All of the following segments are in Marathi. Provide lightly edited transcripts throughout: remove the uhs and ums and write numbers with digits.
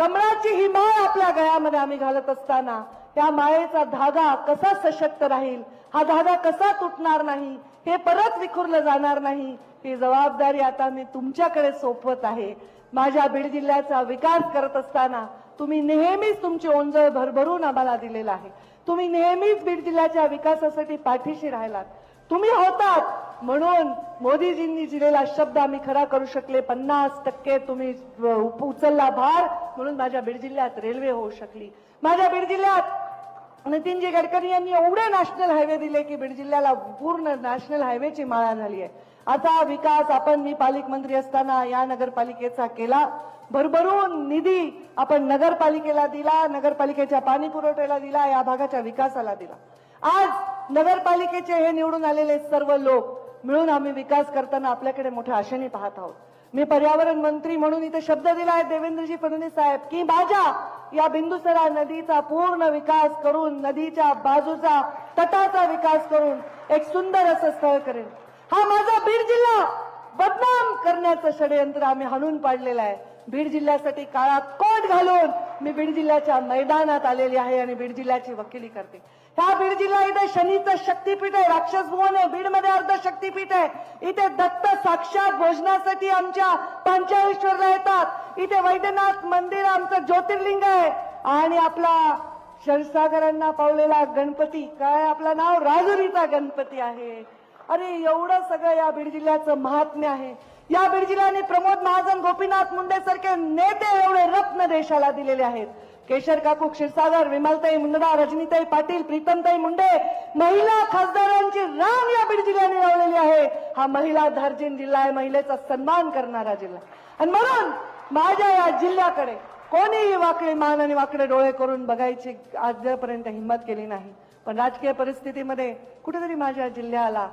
कमळाची ही माळ आपल्या गळ्यामध्ये आम्ही घालत असताना त्या माळेचा धागा कसा सशक्त राहील, हा धागा कसा तुटणार नाही, हे परत विखुरलं जाणार नाही, ही जबाबदारी आता मी तुमच्याकडे सोपवत आहे. माझ्या बीड जिल्ह्याचा विकास करत असताना तुम्ही नेहमीच तुमची ओंजळ भरभरून आम्हाला दिलेला आहे. तुम्ही नेहमीच बीड जिल्ह्याच्या विकासासाठी पाठीशी राहिलात. तुम्ही होतात म्हणून मोदीजींनी दिलेला शब्द आम्ही खरा करू शकले. 50% तुम्ही उचलला भार, म्हणून माझ्या बीड जिल्ह्यात रेल्वे होऊ शकली. माझ्या बीड जिल्ह्यात नितीनजी गडकरी यांनी एवढे नॅशनल हायवे दिले की बीड जिल्ह्याला पूर्ण नॅशनल हायवेची माळा झाली आहे. असा विकास मी पालकमंत्री असताना या नगरपालिकेचा केला. भरभरून निधी आपण नगरपालिकेला दिला, नगरपालिकेच्या पाणी पुरवठ्याला दिला, या भागाच्या विकासाला दिला. आज नगरपालिकेचे हे निवडून आलेले सर्व लोक मिळून आम्ही विकास करताना आपल्याकडे मोठ्या आशेने पाहत आहोत. मी पर्यावरण मंत्री म्हणून इथे शब्द दिला आहे देवेंद्रजी फडणवीस साहेब की माझ्या या बिंदुसरा नदीचा पूर्ण विकास करून, नदीच्या बाजूचा तटाचा विकास करून एक सुंदर असं स्थळ करेन. हा माझा बीड जिल्हा बदनाम करण्याचं षडयंत्र आम्ही हाणून पाडलेलं आहे. बीड जिल्ह्यासाठी काळा कोट घालून मी बीड जिल्ह्याच्या मैदानात आलेली आहे आणि बीड जिल्ह्याची वकिली करते. हा बीड जिल्हा इथे शनीचं शक्तीपीठ आहे, राक्षस भुवन आहे. बीडमध्ये अर्ध शक्तीपीठ आहे. इथे दत्त साक्षात भोजनासाठी आमच्या पंचाळेश्वरला येतात. इथे वैद्यनाथ मंदिर आमचं ज्योतिर्लिंग आहे आणि आपला क्षीरसागरांना पावलेला गणपती, काय आपलं नाव, राजुरीचा गणपती आहे. अरे एवढं सगळं या बीड जिल्ह्याचं महात्म्य आहे. या बीड जिल्ह्याने प्रमोद महाजन, गोपीनाथ मुंडे सारखे नेते एवढे रत्न देशाला दिलेले आहेत. केशर काकू क्षीरसागर, विमलताई मुंडा, रजनीताई पाटील, प्रीतमताई मुंडे, महिला खासदारांची रांग या बीड जिल्ह्याने लावलेली आहे. हा महिला धार्जिन जिल्हा आहे, महिलेचा सन्मान करणारा जिल्हा. आणि म्हणून माझ्या या जिल्ह्याकडे कोणीही वाकडे मान आणि वाकडे डोळे करून बघायची आजपर्यंत हिंमत केली नाही. पण राजकीय परिस्थितीमध्ये कुठेतरी माझ्या जिल्ह्याला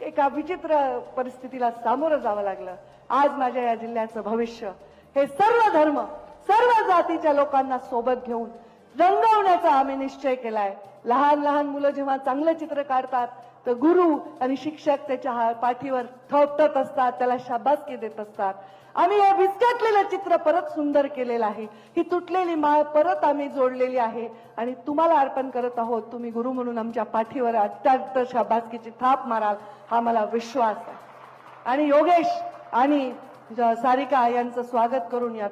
एका विचित्र परिस्थितीला सामोरं जावं लागलं. आज माझ्या या जिल्ह्याचं भविष्य हे सर्व धर्म, सर्व जातीच्या लोकांना सोबत घेऊन रंगवण्याचा आम्ही निश्चय केलाय. लहान लहान मुलं जेव्हा चांगलं चित्र काढतात तर गुरु आणि शिक्षक त्याच्या पाठीवर थोपटत असतात, त्याला शाबासकी देत असतात. आम्ही हे विस्कटलेलं चित्र परत सुंदर केलेलं आहे. ही तुटलेली माळ परत आम्ही जोडलेली आहे आणि तुम्हाला अर्पण करत आहोत. तुम्ही गुरु म्हणून आमच्या पाठीवर अत्यंत शाबासकीची थाप माराल हा मला विश्वास आहे. आणि योगेश आणि सारिका यांचं स्वागत करून या